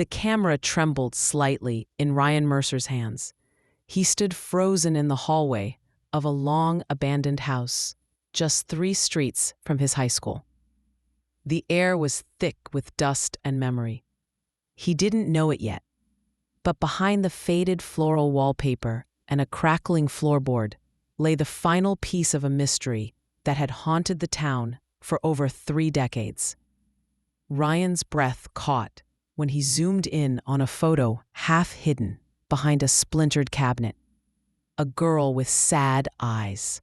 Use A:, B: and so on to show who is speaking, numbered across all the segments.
A: The camera trembled slightly in Ryan Mercer's hands. He stood frozen in the hallway of a long, abandoned house, just 3 streets from his high school. The air was thick with dust and memory. He didn't know it yet, but behind the faded floral wallpaper and a crackling floorboard lay the final piece of a mystery that had haunted the town for over 3 decades. Ryan's breath caught when he zoomed in on a photo half hidden behind a splintered cabinet. A girl with sad eyes.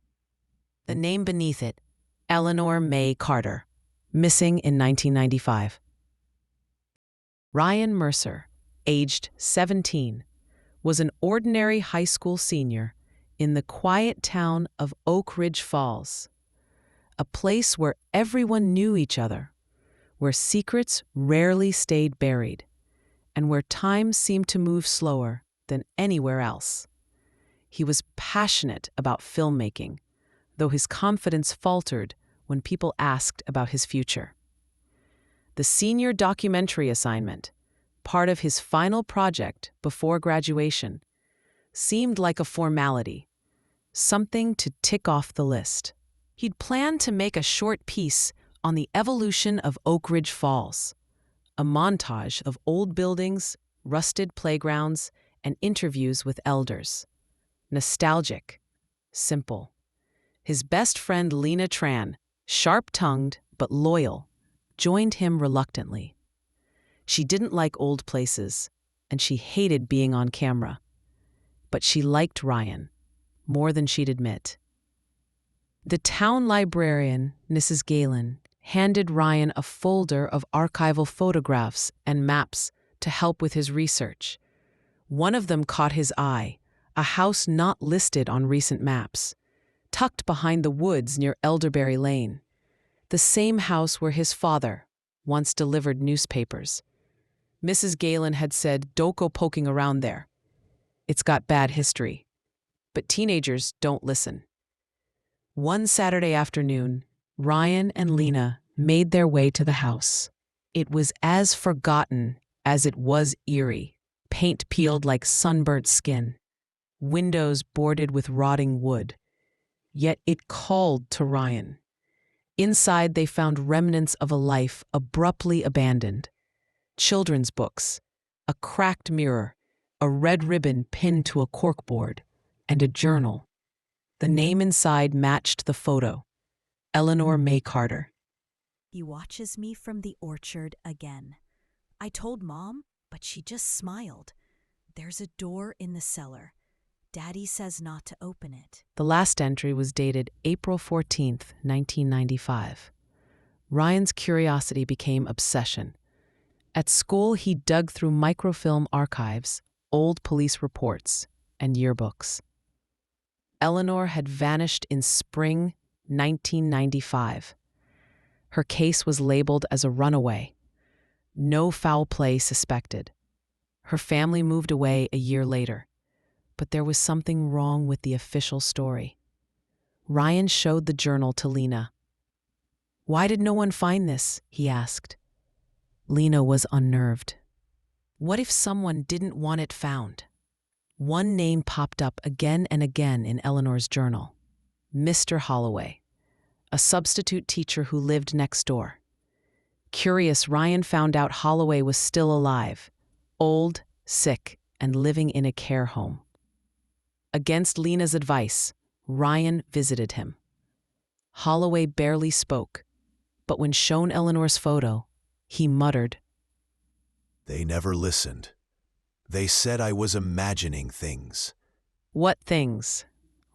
A: The name beneath it, Eleanor May Carter, missing in 1995. Ryan Mercer, aged 17, was an ordinary high school senior in the quiet town of Oak Ridge Falls, a place where everyone knew each other, where secrets rarely stayed buried, and where time seemed to move slower than anywhere else. He was passionate about filmmaking, though his confidence faltered when people asked about his future. The senior documentary assignment, part of his final project before graduation, seemed like a formality, something to tick off the list. He'd planned to make a short piece on the evolution of Oak Ridge Falls, a montage of old buildings, rusted playgrounds, and interviews with elders. Nostalgic, simple. His best friend Lena Tran, sharp-tongued but loyal, joined him reluctantly. She didn't like old places, and she hated being on camera. But she liked Ryan more than she'd admit. The town librarian, Mrs. Galen, handed Ryan a folder of archival photographs and maps to help with his research. One of them caught his eye, a house not listed on recent maps, tucked behind the woods near Elderberry Lane, the same house where his father once delivered newspapers. Mrs. Galen had said, "Don't go poking around there. It's got bad history." But teenagers don't listen. One Saturday afternoon, Ryan and Lena made their way to the house. It was as forgotten as it was eerie, paint peeled like sunburnt skin, windows boarded with rotting wood. Yet it called to Ryan. Inside they found remnants of a life abruptly abandoned. Children's books, a cracked mirror, a red ribbon pinned to a corkboard, and a journal. The name inside matched the photo, Eleanor May Carter.
B: He watches me from the orchard again. I told Mom, but she just smiled. There's a door in the cellar. Daddy says not to open it.
A: The last entry was dated April 14th, 1995. Ryan's curiosity became obsession. At school, he dug through microfilm archives, old police reports, and yearbooks. Eleanor had vanished in spring 1995. Her case was labeled as a runaway. No foul play suspected. Her family moved away a year later, but there was something wrong with the official story. Ryan showed the journal to Lena. "Why did no one find this?" he asked. Lena was unnerved. What if someone didn't want it found? One name popped up again and again in Eleanor's journal. Mr. Holloway, a substitute teacher who lived next door. Curious, Ryan found out Holloway was still alive, old, sick, and living in a care home. Against Lena's advice, Ryan visited him. Holloway barely spoke, but when shown Eleanor's photo, he muttered,
C: "They never listened. They said I was imagining things."
A: "What things?"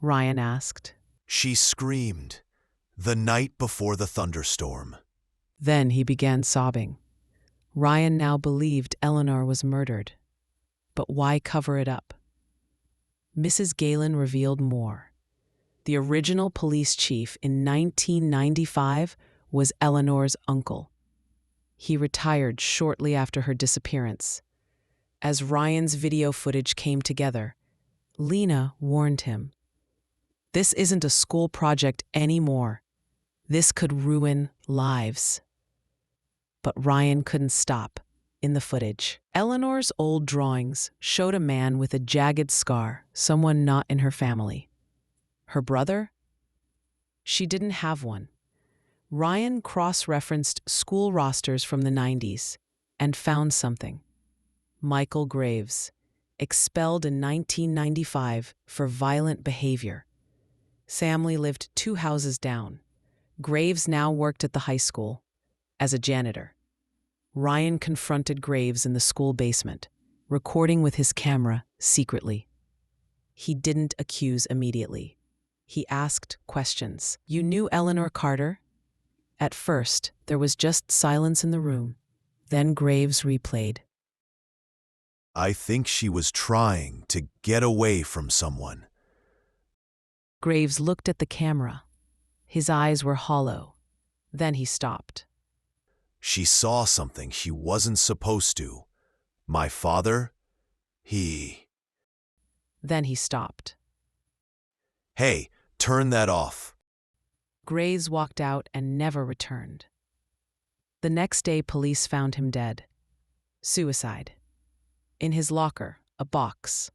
A: Ryan asked.
C: She screamed, "The night before the thunderstorm."
A: Then he began sobbing. Ryan now believed Eleanor was murdered. But why cover it up? Mrs. Galen revealed more. The original police chief in 1995 was Eleanor's uncle. He retired shortly after her disappearance. As Ryan's video footage came together, Lena warned him, "This isn't a school project anymore. This could ruin lives." But Ryan couldn't stop. in the footage. Eleanor's old drawings showed a man with a jagged scar, someone not in her family. Her brother? She didn't have one. Ryan cross-referenced school rosters from the 90s and found something. Michael Graves, expelled in 1995 for violent behavior. Family lived 2 houses down. Graves now worked at the high school as a janitor. Ryan confronted Graves in the school basement, recording with his camera secretly. He didn't accuse immediately. He asked questions. "You knew Eleanor Carter?" At first, there was just silence in the room. Then Graves replayed.
C: I think she was trying to get away from someone.
A: Graves looked at the camera. His eyes were hollow. Then he stopped.
C: She saw something she wasn't supposed to. My father,
A: Then he stopped.
C: Hey, turn that off.
A: Graves walked out and never returned. The next day, police found him dead. Suicide. In his locker, a box.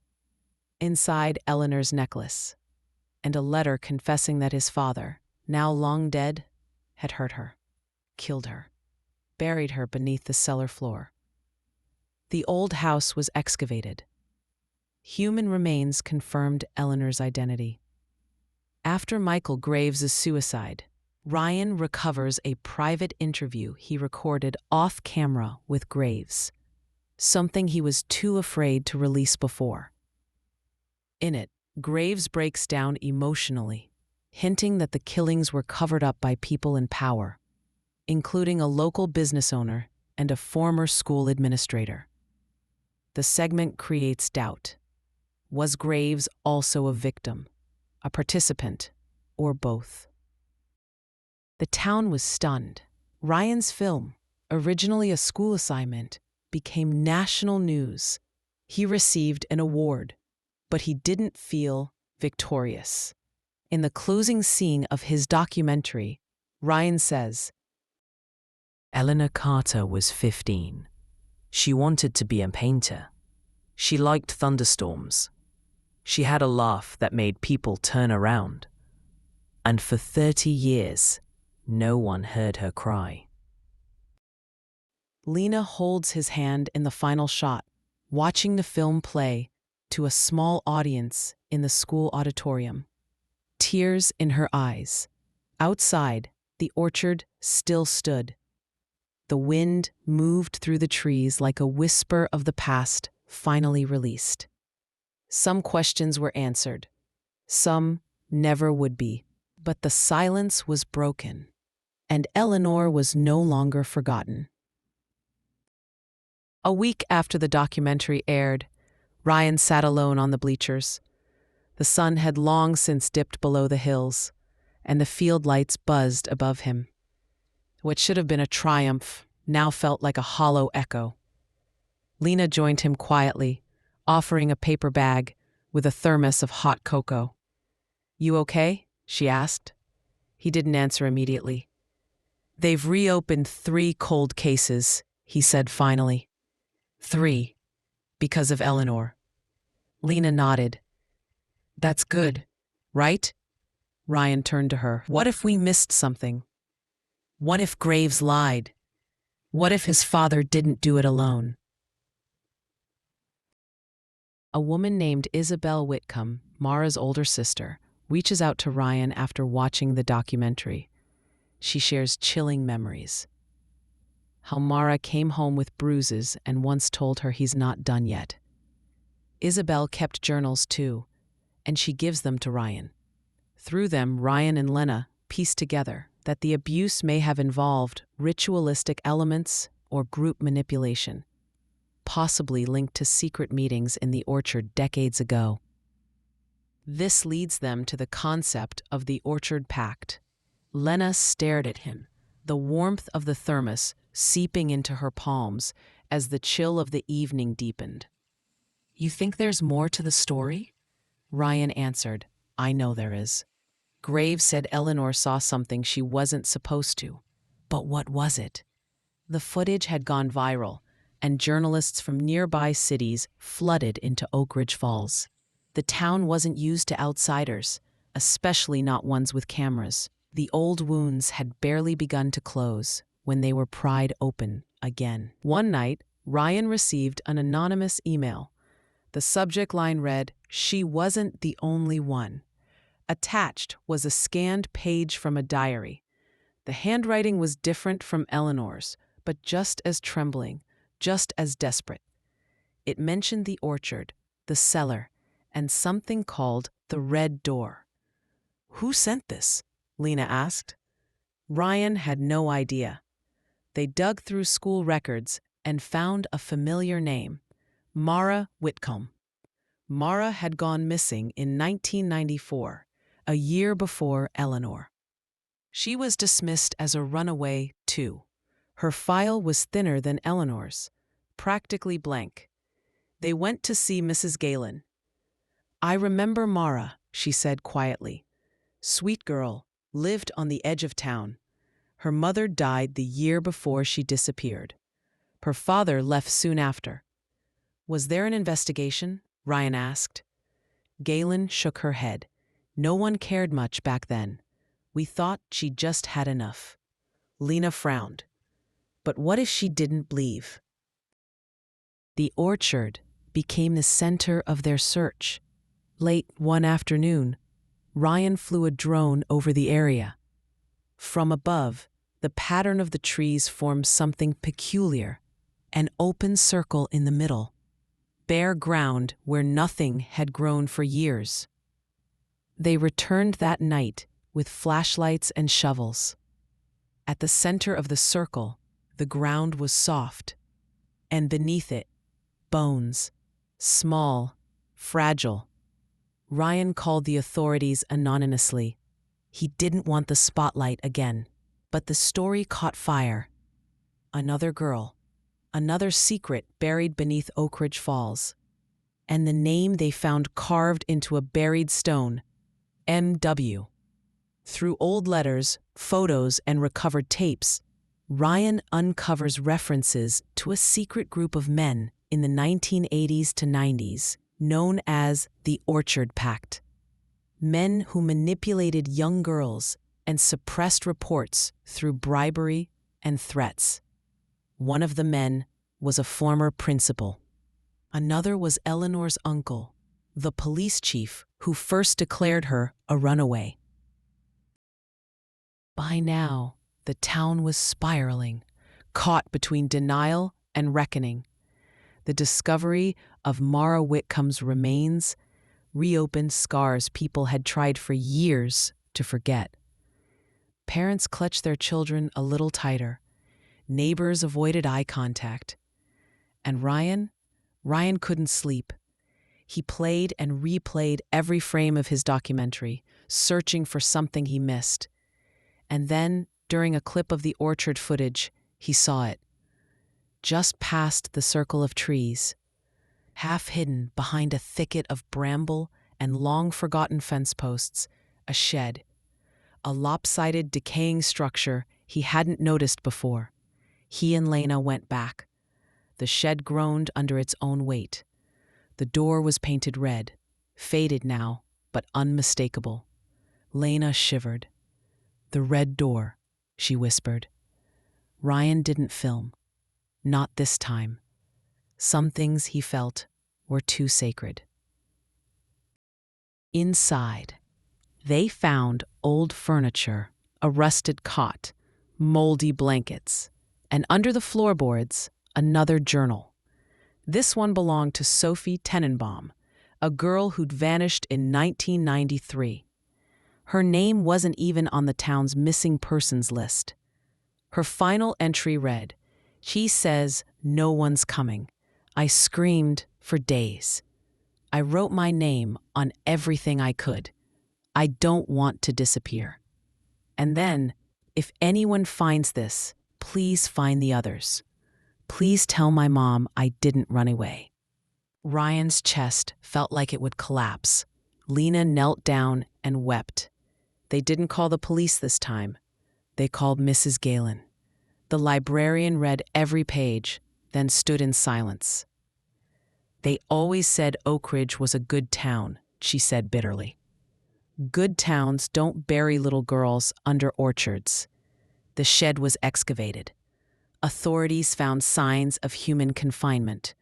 A: Inside, Eleanor's necklace. And a letter confessing that his father, now long dead, had hurt her, killed her, buried her beneath the cellar floor. The old house was excavated. Human remains confirmed Eleanor's identity. After Michael Graves' suicide, Ryan recovers a private interview he recorded off-camera with Graves, something he was too afraid to release before. In it, Graves breaks down emotionally, hinting that the killings were covered up by people in power, including a local business owner and a former school administrator. The segment creates doubt. Was Graves also a victim, a participant, or both? The town was stunned. Ryan's film, originally a school assignment, became national news. He received an award, but he didn't feel victorious. In the closing scene of his documentary, Ryan says, Eleanor Carter was 15. She wanted to be a painter. She liked thunderstorms. She had a laugh that made people turn around. And for 30 years, no one heard her cry. Lena holds his hand in the final shot, watching the film play to a small audience in the school auditorium. Tears in her eyes. Outside, the orchard still stood. The wind moved through the trees like a whisper of the past finally released. Some questions were answered. Some never would be. But the silence was broken, and Eleanor was no longer forgotten. A week after the documentary aired, Ryan sat alone on the bleachers. The sun had long since dipped below the hills, and the field lights buzzed above him. What should have been a triumph now felt like a hollow echo. Lena joined him quietly, offering a paper bag with a thermos of hot cocoa. "You okay?" she asked. He didn't answer immediately. "They've reopened 3 cold cases," he said finally. 3, because of Eleanor. Lena nodded. "That's good, right?" Ryan turned to her. "What if we missed something? What if Graves lied? What if his father didn't do it alone?" A woman named Isabel Whitcomb, Mara's older sister, reaches out to Ryan after watching the documentary. She shares chilling memories. How Mara came home with bruises and once told her he's not done yet. Isabel kept journals too, and she gives them to Ryan. Through them, Ryan and Lena piece together that the abuse may have involved ritualistic elements or group manipulation, possibly linked to secret meetings in the orchard decades ago. This leads them to the concept of the Orchard Pact. Lena stared at him, the warmth of the thermos seeping into her palms as the chill of the evening deepened. "You think there's more to the story?" Ryan answered, "I know there is. Graves said Eleanor saw something she wasn't supposed to. But what was it?" The footage had gone viral, and journalists from nearby cities flooded into Oak Ridge Falls. The town wasn't used to outsiders, especially not ones with cameras. The old wounds had barely begun to close when they were pried open again. One night, Ryan received an anonymous email. The subject line read, "She wasn't the only one." Attached was a scanned page from a diary. The handwriting was different from Eleanor's, but just as trembling, just as desperate. It mentioned the orchard, the cellar, and something called the Red Door. "Who sent this?" Lena asked. Ryan had no idea. They dug through school records and found a familiar name, Mara Whitcomb. Mara had gone missing in 1994, a year before Eleanor. She was dismissed as a runaway, too. Her file was thinner than Eleanor's, practically blank. They went to see Mrs. Galen. "I remember Mara," she said quietly. "Sweet girl, lived on the edge of town. Her mother died the year before she disappeared. Her father left soon after." "Was there an investigation?" Ryan asked. Galen shook her head. "No one cared much back then. We thought she just had enough." Lena frowned. But what if she didn't believe? The orchard became the center of their search. Late one afternoon, Ryan flew a drone over the area. From above, the pattern of the trees formed something peculiar, an open circle in the middle, bare ground where nothing had grown for years. They returned that night with flashlights and shovels. At the center of the circle, the ground was soft, and beneath it, bones, small, fragile. Ryan called the authorities anonymously. He didn't want the spotlight again. But the story caught fire. Another girl, another secret buried beneath Oak Ridge Falls. And the name they found carved into a buried stone, M.W. Through old letters, photos, and recovered tapes, Ryan uncovers references to a secret group of men in the 1980s to 90s, known as the Orchard Pact. Men who manipulated young girls and suppressed reports through bribery and threats. One of the men was a former principal. Another was Eleanor's uncle, the police chief who first declared her a runaway. By now, the town was spiraling, caught between denial and reckoning. The discovery of Mara Whitcomb's remains reopened scars people had tried for years to forget. Parents clutched their children a little tighter. Neighbors avoided eye contact. And Ryan couldn't sleep. He played and replayed every frame of his documentary, searching for something he missed. And then, during a clip of the orchard footage, he saw it. Just past the circle of trees, half hidden behind a thicket of bramble and long-forgotten fence posts, a shed. A lopsided, decaying structure he hadn't noticed before. He and Lena went back. The shed groaned under its own weight. The door was painted red, faded now, but unmistakable. Lena shivered. "The red door," she whispered. Ryan didn't film. Not this time. Some things he felt were too sacred. Inside, they found old furniture, a rusted cot, moldy blankets, and under the floorboards, another journal. This one belonged to Sophie Tenenbaum, a girl who'd vanished in 1993. Her name wasn't even on the town's missing persons list. Her final entry read, "She says no one's coming. I screamed for days. I wrote my name on everything I could. I don't want to disappear. And then, if anyone finds this, please find the others. Please tell my mom I didn't run away." Ryan's chest felt like it would collapse. Lena knelt down and wept. They didn't call the police this time. They called Mrs. Galen. The librarian read every page, then stood in silence. "They always said Oak Ridge was a good town," she said bitterly. "Good towns don't bury little girls under orchards." The shed was excavated. Authorities found signs of human confinement,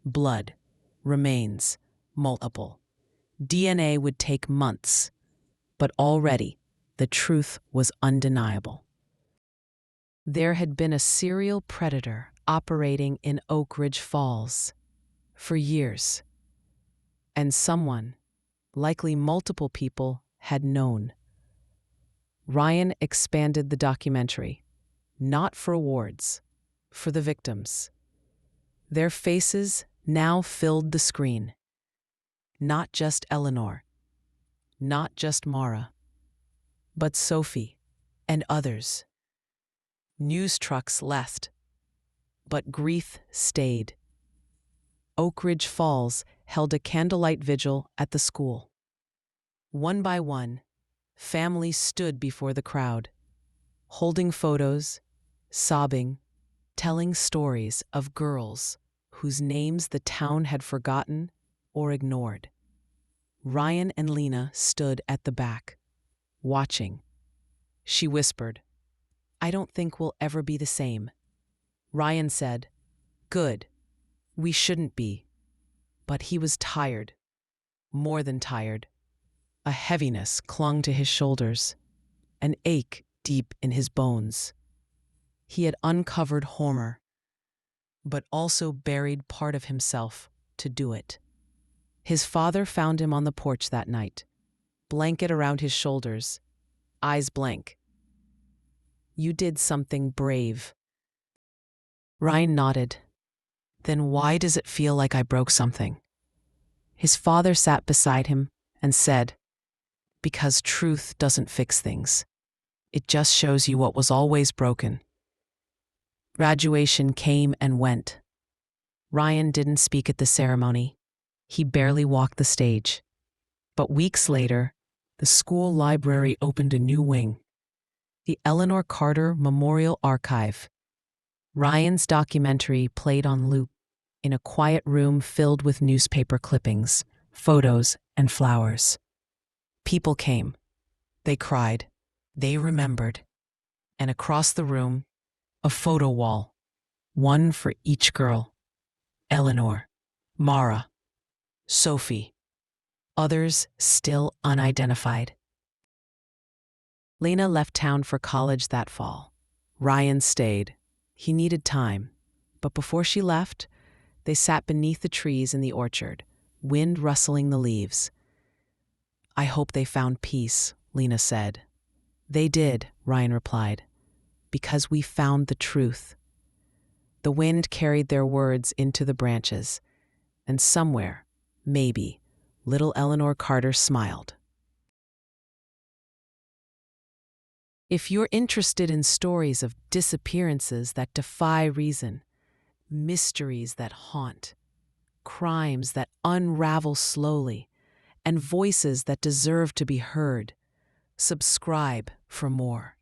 A: blood, remains, multiple. DNA would take months, but already the truth was undeniable. There had been a serial predator operating in Oak Ridge Falls for years, and someone, likely multiple people, had known. Ryan expanded the documentary, not for awards, for the victims. Their faces now filled the screen. Not just Eleanor, not just Mara, but Sophie and others. News trucks left, but grief stayed. Oak Ridge Falls held a candlelight vigil at the school. One by one, families stood before the crowd, holding photos, sobbing, telling stories of girls whose names the town had forgotten or ignored. Ryan and Lena stood at the back, watching. She whispered, "I don't think we'll ever be the same." Ryan said, "Good, we shouldn't be." But he was tired, more than tired. A heaviness clung to his shoulders, an ache deep in his bones. He had uncovered horror, but also buried part of himself to do it. His father found him on the porch that night, blanket around his shoulders, eyes blank. "You did something brave." Ryan nodded. "Then why does it feel like I broke something?" His father sat beside him and said, "Because truth doesn't fix things. It just shows you what was always broken." Graduation came and went. Ryan didn't speak at the ceremony. He barely walked the stage. But weeks later, the school library opened a new wing, the Eleanor Carter Memorial Archive. Ryan's documentary played on loop in a quiet room filled with newspaper clippings, photos, and flowers. People came. They cried. They remembered. And across the room, a photo wall, one for each girl. Eleanor, Mara, Sophie, others still unidentified. Lena left town for college that fall. Ryan stayed. He needed time. But before she left, they sat beneath the trees in the orchard, wind rustling the leaves. "I hope they found peace," Lena said. "They did," Ryan replied, "because we found the truth." The wind carried their words into the branches, and somewhere, maybe, little Eleanor Carter smiled. If you're interested in stories of disappearances that defy reason, mysteries that haunt, crimes that unravel slowly, and voices that deserve to be heard, subscribe for more.